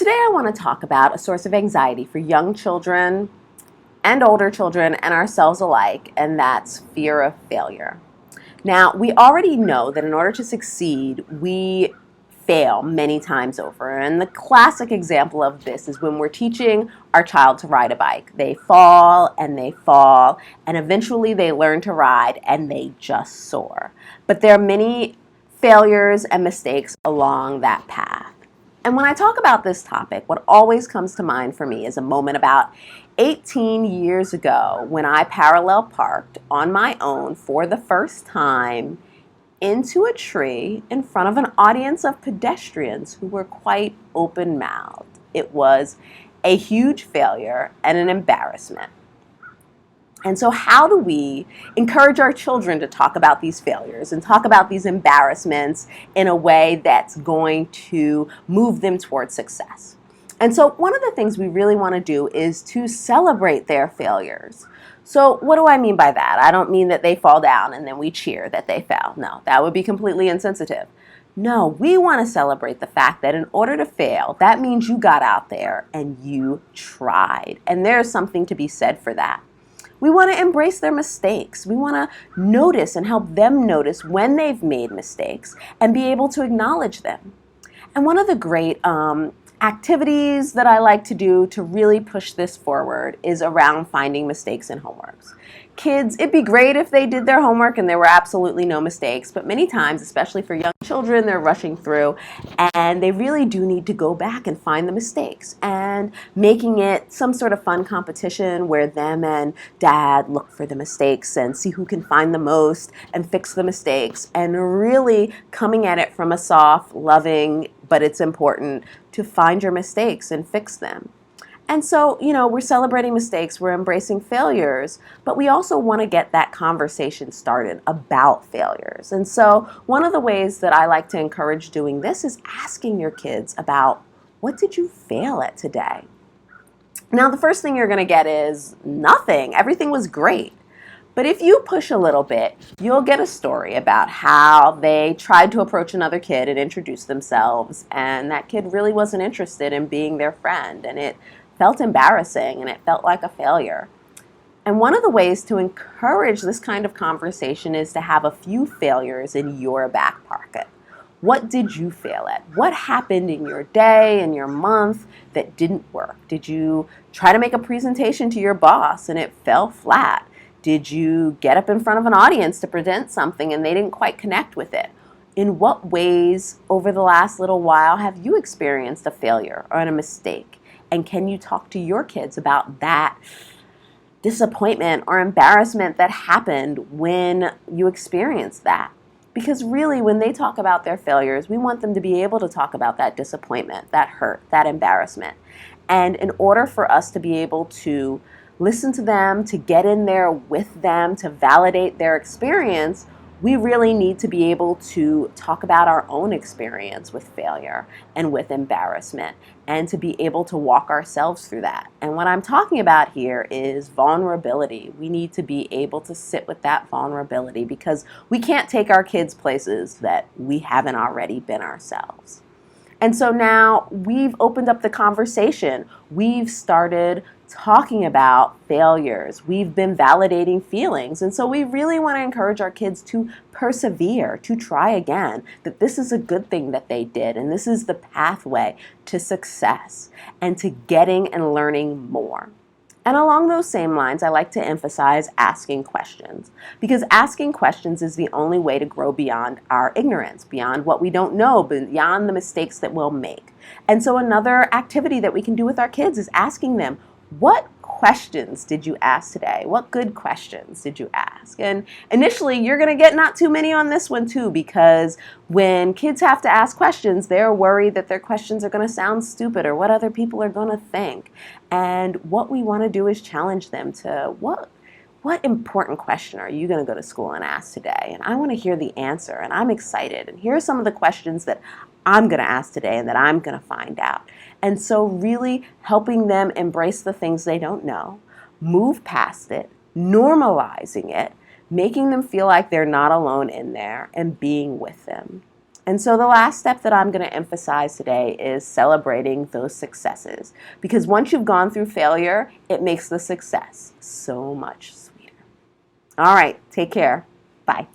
Today I want to talk about a source of anxiety for young children and older children and ourselves alike, and that's fear of failure. Now, we already know that in order to succeed, we fail many times over. And the classic example of this is when we're teaching our child to ride a bike. They fall, and eventually they learn to ride and they just soar. But there are many failures and mistakes along that path. And when I talk about this topic, what always comes to mind for me is a moment about 18 years ago when I parallel parked on my own for the first time into a tree in front of an audience of pedestrians who were quite open-mouthed. It was a huge failure and an embarrassment. And so how do we encourage our children to talk about these failures and talk about these embarrassments in a way that's going to move them towards success? And so one of the things we really want to do is to celebrate their failures. So what do I mean by that? I don't mean that they fall down and then we cheer that they fell. No, that would be completely insensitive. No, we want to celebrate the fact that in order to fail, that means you got out there and you tried. And there's something to be said for that. We want to embrace their mistakes. We want to notice and help them notice when they've made mistakes and be able to acknowledge them. And one of the great activities that I like to do to really push this forward is around finding mistakes in homeworks. Kids, it'd be great if they did their homework and there were absolutely no mistakes, but many times, especially for young children, they're rushing through and they really do need to go back and find the mistakes, and making it some sort of fun competition where them and dad look for the mistakes and see who can find the most and fix the mistakes, and really coming at it from a soft, loving, but it's important to find your mistakes and fix them. And so, we're celebrating mistakes, we're embracing failures, but we also want to get that conversation started about failures. And so one of the ways that I like to encourage doing this is asking your kids about, what did you fail at today? Now, the first thing you're going to get is nothing. Everything was great. But if you push a little bit, you'll get a story about how they tried to approach another kid and introduce themselves, and that kid really wasn't interested in being their friend, and it felt embarrassing and it felt like a failure. And one of the ways to encourage this kind of conversation is to have a few failures in your back pocket. What did you fail at? What happened in your day and your month that didn't work? Did you try to make a presentation to your boss and it fell flat? Did you get up in front of an audience to present something and they didn't quite connect with it? In what ways over the last little while have you experienced a failure or a mistake? And can you talk to your kids about that disappointment or embarrassment that happened when you experienced that? Because really, when they talk about their failures, we want them to be able to talk about that disappointment, that hurt, that embarrassment. And in order for us to be able to listen to them, to get in there with them, to validate their experience, we really need to be able to talk about our own experience with failure and with embarrassment, and to be able to walk ourselves through that. And what I'm talking about here is vulnerability. We need to be able to sit with that vulnerability because we can't take our kids places that we haven't already been ourselves. And so now we've opened up the conversation. We've started talking about failures. We've been validating feelings. And so we really want to encourage our kids to persevere, to try again, that this is a good thing that they did, and this is the pathway to success and to getting and learning more. And along those same lines, I like to emphasize asking questions, because asking questions is the only way to grow beyond our ignorance, beyond what we don't know, beyond the mistakes that we'll make. And so another activity that we can do with our kids is asking them, what questions did you ask today? What good questions did you ask? And initially, you're going to get not too many on this one too, because when kids have to ask questions, they're worried that their questions are going to sound stupid or what other people are going to think. And what we want to do is challenge them to what important question are you going to go to school and ask today? And I want to hear the answer, and I'm excited. And here are some of the questions that I'm going to ask today and that I'm going to find out. And so really helping them embrace the things they don't know, move past it, normalizing it, making them feel like they're not alone in there, and being with them. And so the last step that I'm going to emphasize today is celebrating those successes. Because once you've gone through failure, it makes the success so much sweeter. All right, take care. Bye.